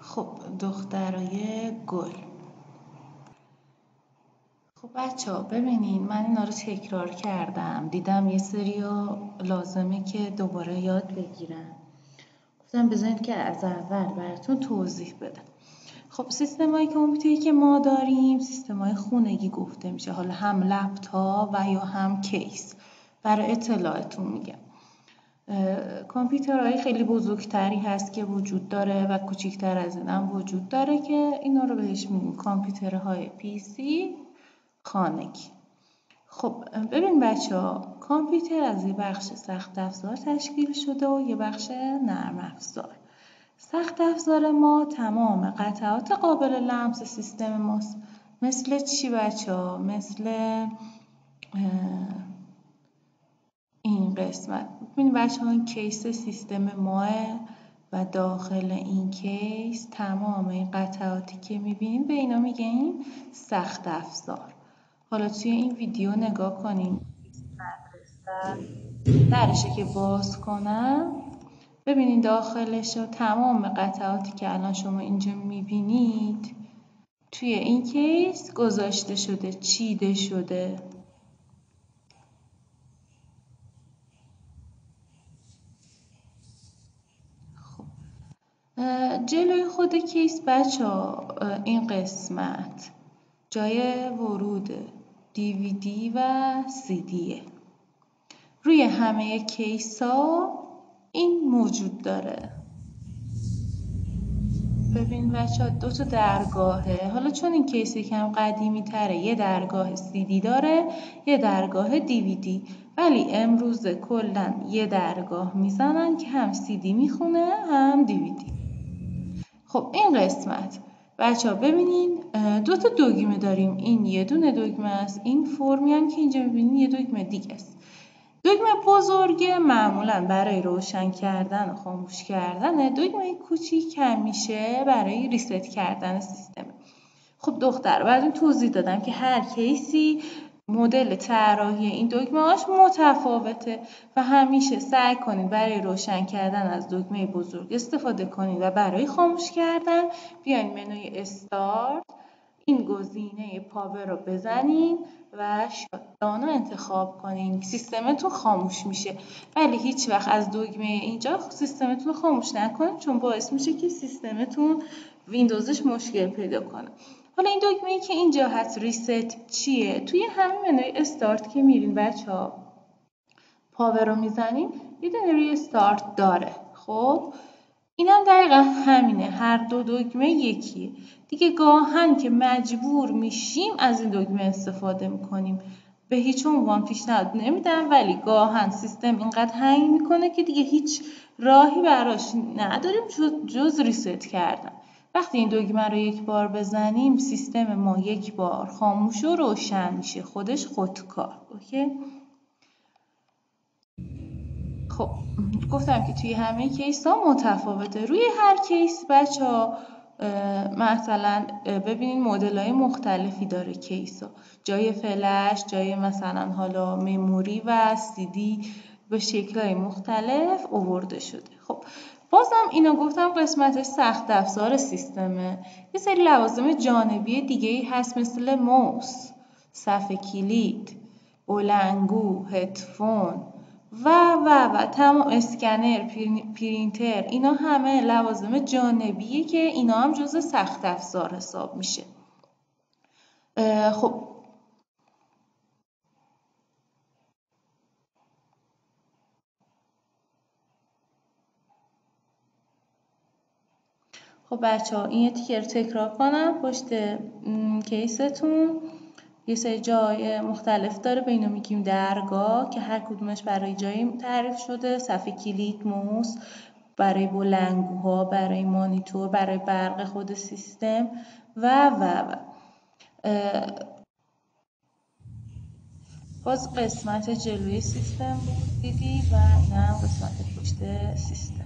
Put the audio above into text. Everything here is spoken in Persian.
خب دخترای گل. خب بچه‌ها ببینین، من اینا رو تکرار کردم، دیدم یه سری‌ها لازمه که دوباره یاد بگیرن. گفتم بذارید که از اول براتون توضیح بدم. خب سیستم‌های کامپیوتری که ما داریم سیستم‌های خونگی گفته میشه، حالا هم لپتاپ و یا هم کیس. برای اطلاعتون میگم. کامپیوترهای خیلی بزرگتری هست که وجود داره و کوچیکتر از این هم وجود داره که اینا رو بهش میگیم کامپیوترهای PC خانگی. خب ببین بچه‌ها، کامپیوتر از یه بخش سخت افزار تشکیل شده و یه بخش نرم افزار. سخت افزار ما تمام قطعات قابل لمس سیستم ماست. مثل چی بچه‌ها؟ مثل این قسمت. ببین بچه‌ها، این کیس سیستم ماه و داخل این کیس تمام این قطعاتی که می‌بینید به اینا میگیم سخت افزار. حالا توی این ویدیو نگاه کنیم. درشه که باز کنم ببینید داخلش رو تمام قطعاتی که الان شما اینجا می‌بینید توی این کیس گذاشته شده، چیده شده. جلوی خود کیس بچه‌ها این قسمت جای ورود DVD و CDه. روی همه کیس ها این موجود داره. ببین بچه‌ها، 2 تا درگاهه. حالا چون این کیس یکم قدیمی تره، یه درگاه CD داره، یه درگاه DVD. ولی امروز کلاً یه درگاه میزنن که هم CD میخونه هم DVD. خب این قسمت بچه‌ها ببینین 2 تا دگمه داریم. این یه دونه دگمه است. این فرمی هم که اینجا می‌بینین یه دگمه دیگه است. دگمه بزرگه معمولاً برای روشن کردن و خاموش کردنه. دگمه کوچیک میشه برای ریست کردن سیستم. خب دختر بعد توضیح دادم که هر کیسی مدل طراحی این دگمه هاش متفاوته و همیشه سعی کنید برای روشن کردن از دگمه بزرگ استفاده کنید و برای خاموش کردن بیاین منوی استارت، این گزینه پاور رو بزنین و شاتداون رو انتخاب کنین. سیستمتون خاموش میشه، ولی هیچ وقت از دگمه اینجا سیستمتون رو خاموش نکنید چون باعث میشه که سیستمتون ویندوزش مشکل پیدا کنه. حالا این دگمه‌ای که اینجا هست ریست چیه؟ توی همین منوی استارت که میرین بچه‌ها پاور رو میزنین یه دونه ریستارت داره. خب اینم دقیقا همینه، هر دو دگمه یکیه. دیگه گاهن که مجبور میشیم از این دگمه استفاده میکنیم. به هیچ عنوان پیشنهاد نمیدم، ولی گاهن سیستم اینقدر هنگ میکنه که دیگه هیچ راهی براش نداریم جز ریست کردن. وقتی این دگمه رو یک بار بزنیم سیستم ما یک بار خاموش و روشن میشه، خودش خودکار. اوکی؟ خب گفتم که توی همه کیس ها متفاوته. روی هر کیس بچه‌ها مثلا ببینین مدل های مختلفی داره کیس ها. جای فلش، جای مثلا حالا مموری و CD به شکل های مختلف آورده شده. خب بازم اینا گفتم قسمت سخت افزار سیستمه. یه سری لوازم جانبی دیگه‌ای هست مثل موس، صفحه کلید، بلندگو، هدفون و تمام اسکنر، پرینتر، اینا همه لوازم جانبیه که اینا هم جزء سخت افزار حساب میشه. خب بچه‌ها این یه تیکر تکرار کنم پشت کیستون یه سری جای مختلف داره، به اینا میگیم درگاه که هر کدومش برای جایی تعریف شده. صفحه کلید، موس، برای بلندگوها، برای مانیتور، برای برق خود سیستم و باز قسمت جلوی سیستم بود دیدی و این هم قسمت پشت سیستم.